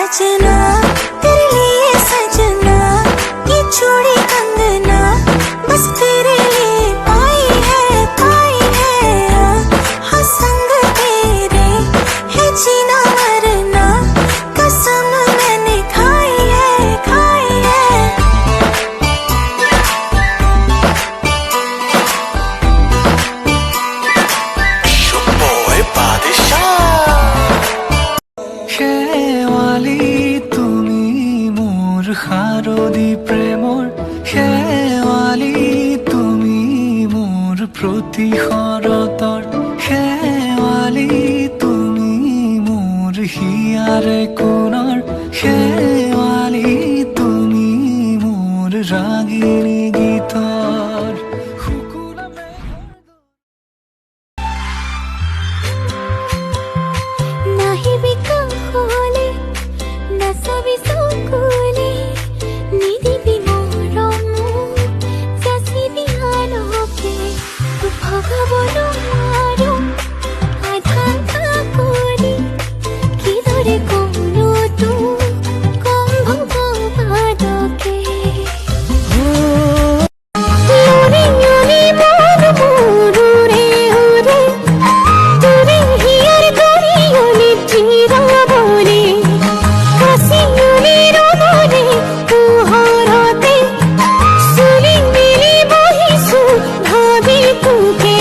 सजना तेरे लिए सजना, ये चूड़ी कंगना बस तेरे लिए पाई है हाँ संग तेरे है जीना मरना, कसम मैंने खाई है। बोए बादशाह शेवाली तुमी मोर हारदी प्रेमर, शेवाली तुमी मोर प्रतिशरतर, शेवाली तुमी मोर हियारे कोणर, शेवाली तुमी मोर रागिनी गीतर। नाही बिकहोले नसबि सुकुले निदिबि मोरमु जासिबि आलोके तु भगबनो मारो आधान काकोरी किदरे कोनो तु कम भगबादके योनी योनी मोर मोरू रे हुरे तुरे हियर गरी योनी जीरा बोले कासी योनी रोदरे कुहरते सुली मिली बहिसु भाभी तुके।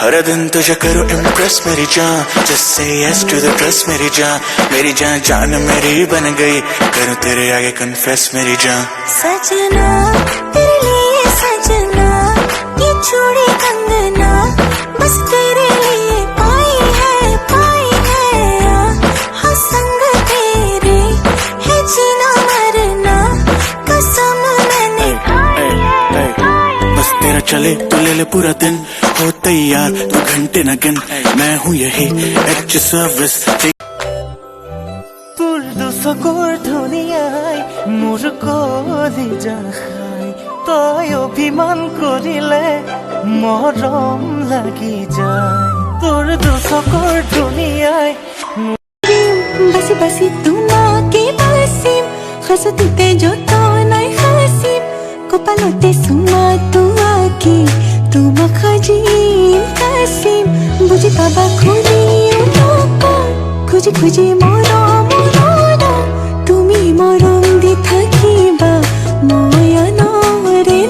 हर दिन तुझे करो इम्प्रेस मेरी जान, just say yes to the dress मेरी जान जान मेरी बन गई, करूँ तेरे आगे कन्फेस मेरी जान। सजना तेरे लिए सजना, ये चूड़ी कंगना बस तेरे लिए पाई है हाँ संग तेरे है जीना मरना, कसम मैंने खाई है। बस तेरा चले तो ले ले पूरा दिन, हो तैयार तू घंटे न गिन, मैं हूँ यही एच सर्विस। তোর দুচকুৰ ধুনীয়াই মোৰ কলিজা খাই, তই অভিমান কৰিলে মৰম লাগি যায়। তোৰ দুচকুৰ ধুনীয়াই बसी बसी তোমাকে বাসিম, হাসতিতে যত নাই হাসিম, কপালতে সুমা তুয়াকি তোমা খাজিম কাসিম, বুঝি পাবা খুঁজি খুঁজি খুঁজি মরম তুমি মরম দি থাকিবা ময়া নরে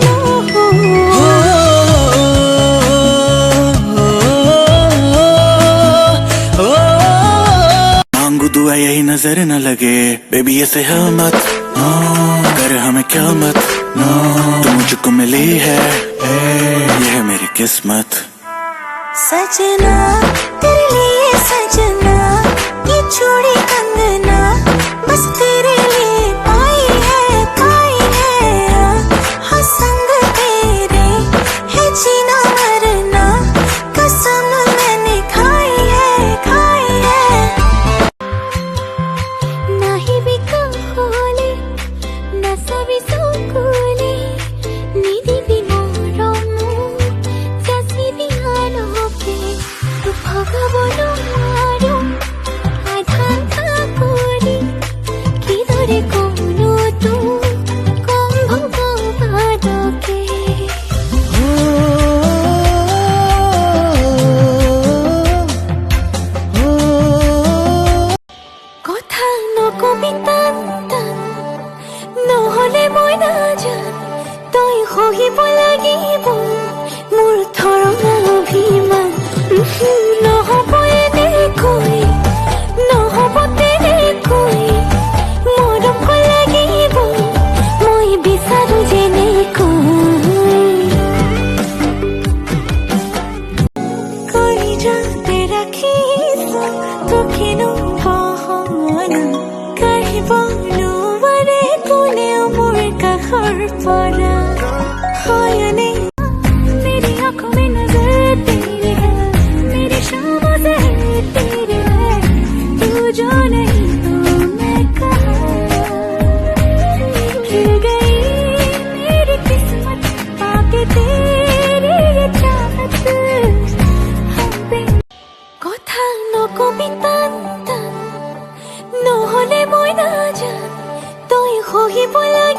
मांगू दुआ यही नजर न लगे, बेबी ऐसे है मत कर हमें क्या मत, तू मुझको मिली है ये है मेरी किस्मत। सजना तेरे लिए सजना, ये चूड़ी कंगना बस तेरे लिए पाई है हाँ संग तेरे है जीना मरना, कसम मैंने खाई है। नाही बिकहोले नसबि सुकुले निदिबि मोरमु जासिबि आलोके तु भगबनो मारो आधान काकोरी किदरे कोनो तु कम भगबादके। কথা নকবি টান টান নহলে মই নাজান, তই সহিব লাগিব মোৰ ধৰণা অভিমান, নহব এনেকৈ নহব তেনেকৈ মৰম লাগিব মই বিচাৰো যেনেকৈ। কলিজাতে ৰাখিছো তোকেনো বহনা, কাঢ়িব নোৱাৰে কোনেও মোৰ কাষৰ পৰা হয়নে। मेरी आँखों में नजर तेरी है, मेरी शामों से तेरी है, तू जो नहीं तो मैं कहाँ। खिल गई मेरी किस्मत पाके तेरी ये चाहत, हम पे কথা নকবি টান টান ভাবিব লাগে